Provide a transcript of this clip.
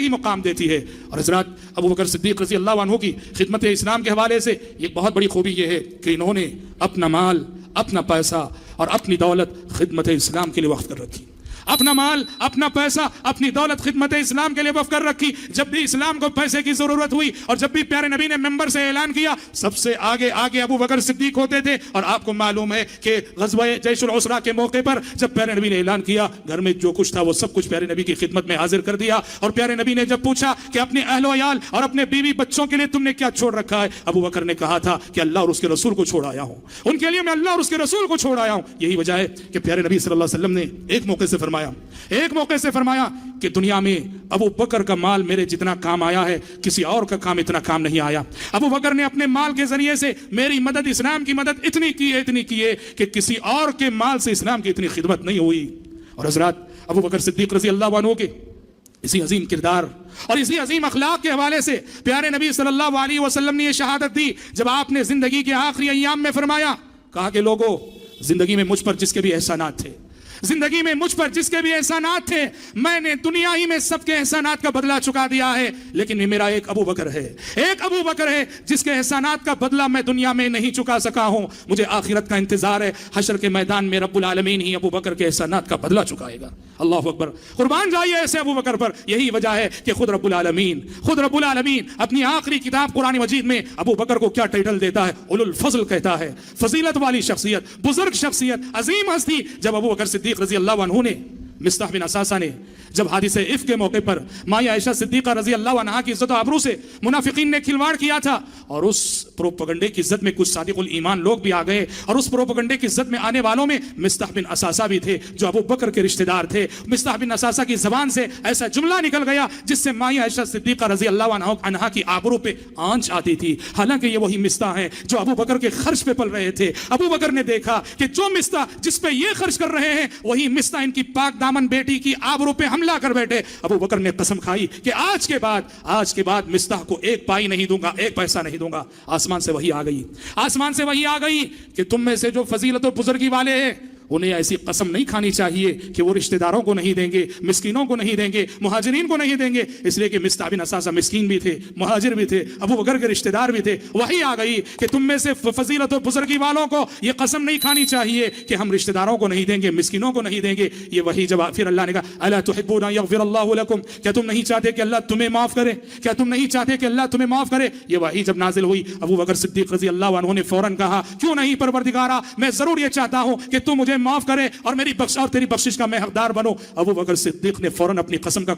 ही मुकाम देती है। और हज़रत अबू बकर सिद्दीक़ रज़ी अल्लाह अन्हु की खिदमत इस्लाम के हवाले से एक बहुत बड़ी खूबी ये है कि इन्होंने अपना माल, अपना पैसा और अपनी दौलत खिदमत इस्लाम के लिए वक्फ कर रखी। अपना माल, अपना पैसा, अपनी दौलत खिदमत इस्लाम के लिए वक्फ कर रखी। जब भी इस्लाम को पैसे की जरूरत हुई और जब भी प्यारे नबी ने मेंबर से ऐलान किया, सबसे आगे आगे अबू बकर सिद्दीक होते थे। और आपको मालूम है कि ग़ज़वा जैशुल उसरा के मौके पर जब प्यारे नबी ने ऐलान किया, घर में जो कुछ था वो सब कुछ प्यारे नबी की खिदमत में हाजिर कर दिया। और प्यारे नबी ने जब पूछा कि अपने अहलो अयाल और अपने बीवी बच्चों के लिए तुमने क्या छोड़ रखा है, अबू बकर ने कहा था कि अल्लाह और उसके रसूल को छोड़ आया हूं, उनके लिए मैं अल्लाह और उसके रसूल को छोड़ आया हूं। यही वजह है कि प्यारे नबी सल्लल्लाहु अलैहि वसल्लम ने एक मौके से फरमाया कि दुनिया में अबू बकर का माल मेरे जितना काम आया है, किसी और का काम इतना काम नहीं आया। अबू बकर ने अपने माल के जरिए से मेरी मदद, इस्लाम की मदद इतनी की है कि किसी और के माल से इस्लाम की इतनी खिदमत नहीं हुई। और हज़रत अबू बकर सिद्दीक़ रज़ी अल्लाह अन्हु के इसी अजीम किरदार और इसी अजीम अखलाक के हवाले से प्यारे नबी सल्लल्लाहु अलैहि वसल्लम ने यह शहादत दी जब आपने जिंदगी के आखिरी अय्याम में फरमाया, कहा कि लोगों, जिंदगी में मुझ पर जिसके भी एहसानात थे, जिंदगी में मुझ पर जिसके भी एहसानात थे, मैंने दुनिया ही में सबके एहसानात का बदला चुका दिया है। लेकिन मेरा एक अबू बकर है जिसके एहसानात का बदला मैं दुनिया में नहीं चुका सका हूं। मुझे आखिरत का इंतजार है, हशर के मैदान में रब्बुल आलमीन ही अबू बकर के एहसानात का बदला चुकाएगा। अल्लाह अकबर, कुर्बान जाइए ऐसे अबू बकर पर। यही वजह है कि खुद रब्बुल आलमीन अपनी आखिरी किताब कुरान मजीद में अबू बकर को क्या टाइटल देता है, उलुल फज़ल कहता है, फजीलत वाली शख्सियत, बुजुर्ग शख्सियत, अजीम हस्ती। जब अबू बकर सिद्दीक़ रज़ी अल्लाह अन्हु ने, मिस्ताह बिन असासा ने जब हादिसे इफ्क के मौके पर माया आयशा सिद्दीक़ा रज़ी अल्लाह अन्हा की इज्जत और आबरू से मुनाफिकीन ने खिलवाड़ किया था, और उस प्रोपगंडे की इज्जत में कुछ सादिकुल ईमान लोग भी आ गए, और उस प्रोपगंडे की इज्जत में आने वालों में मिस्ताह बिन असासा भी थे जो अबू बकर के रिश्तेदार थे। मिस्ताह बिन असासा की जबान से ऐसा जुमला निकल गया जिससे माया आयशा सिद्दीक़ा रज़ी अल्लाह अन्हा की आबरू पे आंच आती थी। हालांकि ये वही मिस्ताह हैं जो अबू बकर के खर्च पे पल रहे थे। अबू बकर ने देखा कि जो मिस्ताह जिस पे ये खर्च कर रहे हैं, वही मिस्ताह इनकी पाक दामन बेटी की आबरू पे हमला कर बैठे। अबू बकर ने कसम खाई कि आज के बाद मिस्ताह को एक पाई नहीं दूंगा, एक पैसा नहीं दूंगा। आसमान से वही आ गई कि तुम में से जो फजीलत और बुजुर्गी वाले हैं, उन्हें ऐसी कसम नहीं खानी चाहिए कि वो रिश्तेदारों को नहीं देंगे, मिस्कीनों को नहीं देंगे, मुहाजिरीन को नहीं देंगे। इसलिए कि मिस्ताह बिन असासा मिस्कीन भी थे, मुहाजिर भी थे, अबू बकर के रिश्तेदार भी थे। वही आ गई कि तुम में से फजीलत और बुजुर्गी वालों को ये कसम नहीं खानी चाहिए कि हम रिश्तेदारों को नहीं देंगे, मिस्कीनों को नहीं देंगे। ये वही जब फिर अल्लाह ने कहा, अला तुहिब्बूना यग़फ़िरल्लाहु लकुम, क्या तुम नहीं चाहते कि अल्लाह तुम्हें माफ करे, क्या तुम नहीं चाहते कि अल्लाह तुम्हें माफ करे। ये वही जब नाजिल हुई, अबू बकर सिद्दीक़ रज़ी अल्लाह अन्हु ने फौरन कहा, क्यों नहीं परवरदिगारा, मैं जरूर ये चाहता हूं कि तू मुझे माफ करे और मेरी बख्श और तेरी बख्शिश का मैं हकदार बनूं। अबू बकर सिद्दीक़ ने फौरन अपनी कसम का